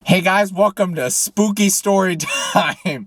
Hey guys, welcome to Spooky Story Time.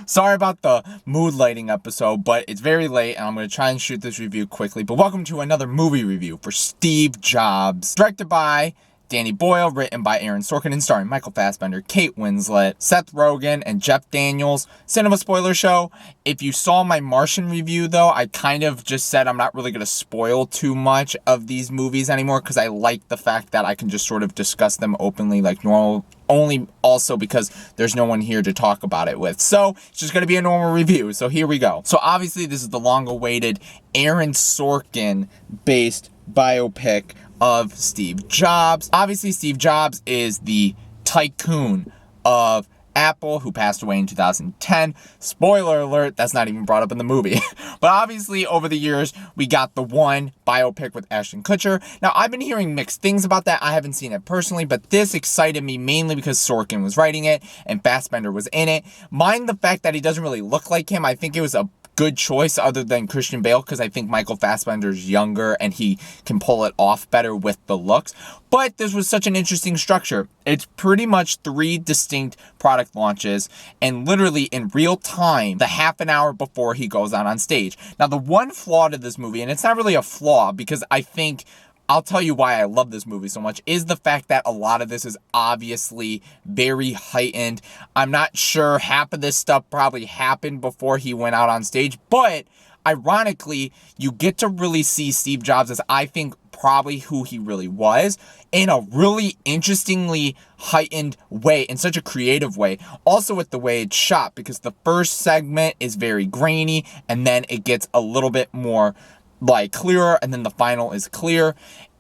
Sorry about the mood lighting episode, but it's very late and I'm going to try and shoot this review quickly. But welcome to another movie review for Steve Jobs. Directed by Danny Boyle, written by Aaron Sorkin, and starring Michael Fassbender, Kate Winslet, Seth Rogen, and Jeff Daniels. Cinema spoiler show. If you saw my Martian review, though, I kind of just said I'm not really going to spoil too much of these movies anymore because I like the fact that I can just sort of discuss them openly like normal. Only also because there's no one here to talk about it with. So it's just going to be a normal review. So here we go. So obviously this is the long-awaited Aaron Sorkin-based biopic of Steve Jobs. Obviously Steve Jobs is the tycoon of Apple, who passed away in 2010. Spoiler alert, that's not even brought up in the movie. But obviously, over the years, we got the one biopic with Ashton Kutcher. Now, I've been hearing mixed things about that. I haven't seen it personally, but this excited me mainly because Sorkin was writing it and Fassbender was in it. Mind the fact that he doesn't really look like him. I think it was a good choice other than Christian Bale because I think Michael Fassbender's younger and he can pull it off better with the looks. But this was such an interesting structure. It's pretty much 3 distinct product launches and literally in real time, the half an hour before he goes out on stage. Now, the one flaw to this movie, and it's not really a flaw because I think I'll tell you why I love this movie so much, is the fact that a lot of this is obviously very heightened. I'm not sure half of this stuff probably happened before he went out on stage, but ironically, you get to really see Steve Jobs as I think probably who he really was in a really interestingly heightened way, in such a creative way. Also with the way it's shot, because the first segment is very grainy and then it gets a little bit more like clearer and then the final is clear.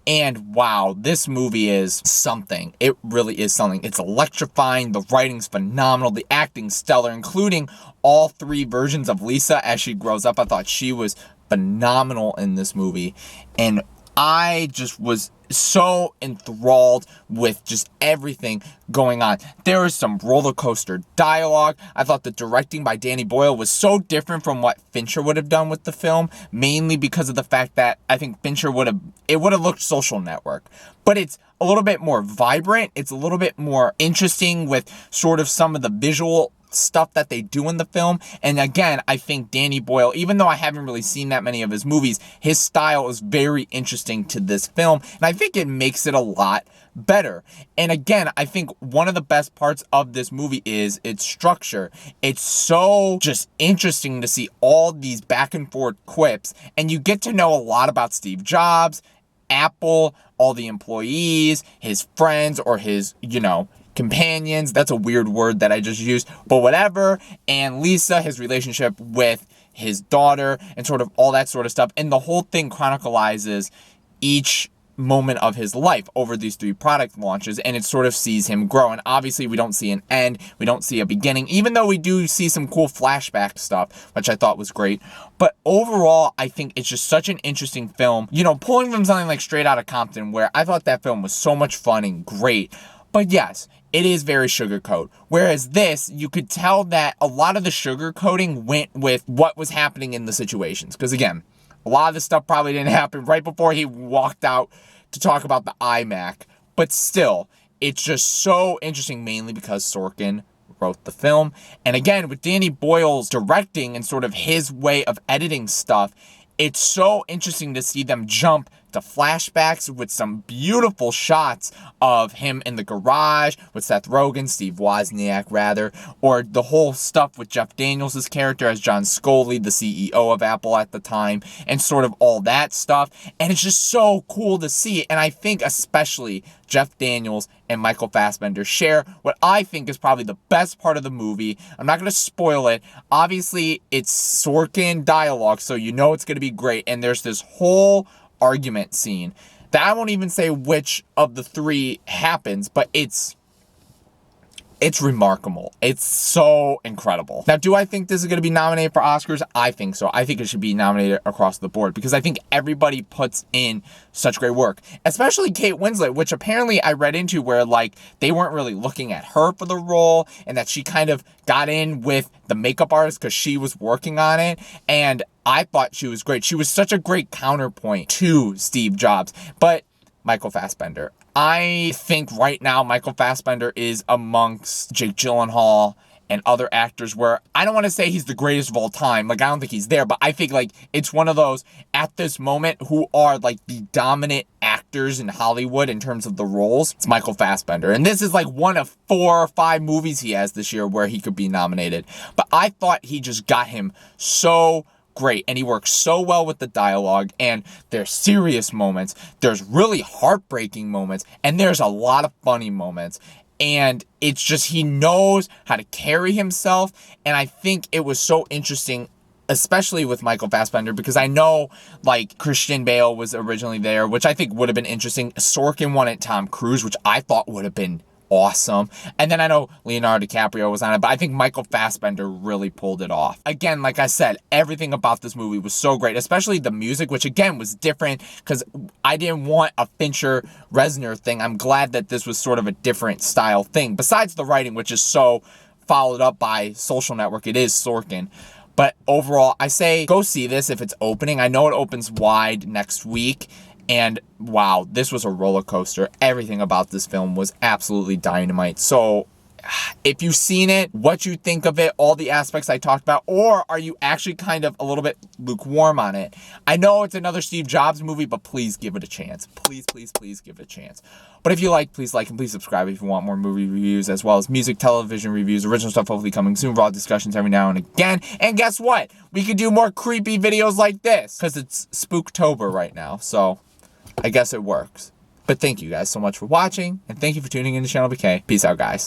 And wow, this movie is something. It really is something. It's electrifying. The writing's phenomenal. The acting's stellar, including all 3 versions of Lisa as she grows up. I thought she was phenomenal in this movie. And I just was so enthralled with just everything going on. There is some roller coaster dialogue. I thought the directing by Danny Boyle was so different from what Fincher would have done with the film, mainly because of the fact that I think Fincher would have looked Social Network. But it's a little bit more vibrant. It's a little bit more interesting with sort of some of the visual stuff that they do in the film. And again, I think Danny Boyle, even though I haven't really seen that many of his movies, his style is very interesting to this film. And I think it makes it a lot better. And again, I think one of the best parts of this movie is its structure. It's so just interesting to see all these back and forth quips. And you get to know a lot about Steve Jobs, Apple, all the employees, his friends, or his, companions. That's a weird word that I just used, but whatever. And Lisa, his relationship with his daughter, and sort of all that sort of stuff. And the whole thing chronicalizes each moment of his life over these 3 product launches, and it sort of sees him grow. And obviously we don't see an end, we don't see a beginning, even though we do see some cool flashback stuff, which I thought was great. But overall, I think it's just such an interesting film, pulling from something like Straight Outta Compton, where I thought that film was so much fun and great. But yes, it is very sugarcoat. Whereas this, you could tell that a lot of the sugarcoating went with what was happening in the situations. Because again, a lot of this stuff probably didn't happen right before he walked out to talk about the iMac. But still, it's just so interesting, mainly because Sorkin wrote the film. And again, with Danny Boyle's directing and sort of his way of editing stuff, it's so interesting to see them jump to flashbacks with some beautiful shots of him in the garage with Seth Rogen, Steve Wozniak rather, or the whole stuff with Jeff Daniels' character as John Scully, the CEO of Apple at the time, and sort of all that stuff. And it's just so cool to see. And I think especially Jeff Daniels and Michael Fassbender share what I think is probably the best part of the movie. I'm not going to spoil it. Obviously, it's Sorkin dialogue, so you know it's going to be great. And there's this whole argument scene that I won't even say which of the 3 happens, but it's remarkable. It's so incredible. Now, do I think this is going to be nominated for Oscars? I think so. I think it should be nominated across the board because I think everybody puts in such great work, especially Kate Winslet, which apparently I read into where like they weren't really looking at her for the role and that she kind of got in with the makeup artist because she was working on it. And I thought she was great. She was such a great counterpoint to Steve Jobs. But Michael Fassbender, I think right now Michael Fassbender is amongst Jake Gyllenhaal and other actors where I don't want to say he's the greatest of all time. Like, I don't think he's there, but I think, like, it's one of those at this moment who are, like, the dominant actors in Hollywood in terms of the roles. It's Michael Fassbender. And this is, like, one of 4 or 5 movies he has this year where he could be nominated. But I thought he just got him so great, and he works so well with the dialogue, and there's serious moments, there's really heartbreaking moments, and there's a lot of funny moments. And it's just, he knows how to carry himself. And I think it was so interesting, especially with Michael Fassbender, because I know, like, Christian Bale was originally there, which I think would have been interesting. Sorkin wanted Tom Cruise, which I thought would have been awesome. And then I know Leonardo DiCaprio was on it, but I think Michael Fassbender really pulled it off. Again, like I said, everything about this movie was so great, especially the music, which again was different because I didn't want a Fincher Reznor thing. I'm glad that this was sort of a different style thing. Besides the writing, which is so followed up by Social Network, it is Sorkin. But overall, I say go see this if it's opening. I know it opens wide next week. And wow, this was a roller coaster. Everything about this film was absolutely dynamite. So if you've seen it, what you think of it, all the aspects I talked about, or are you actually kind of a little bit lukewarm on it? I know it's another Steve Jobs movie, but please give it a chance. Please, please, please give it a chance. But if you please like and please subscribe if you want more movie reviews, as well as music, television reviews, original stuff hopefully coming soon, raw discussions every now and again. And guess what? We could do more creepy videos like this because it's Spooktober right now. So I guess it works. But thank you guys so much for watching, and thank you for tuning in to ChannelBK. Peace out, guys.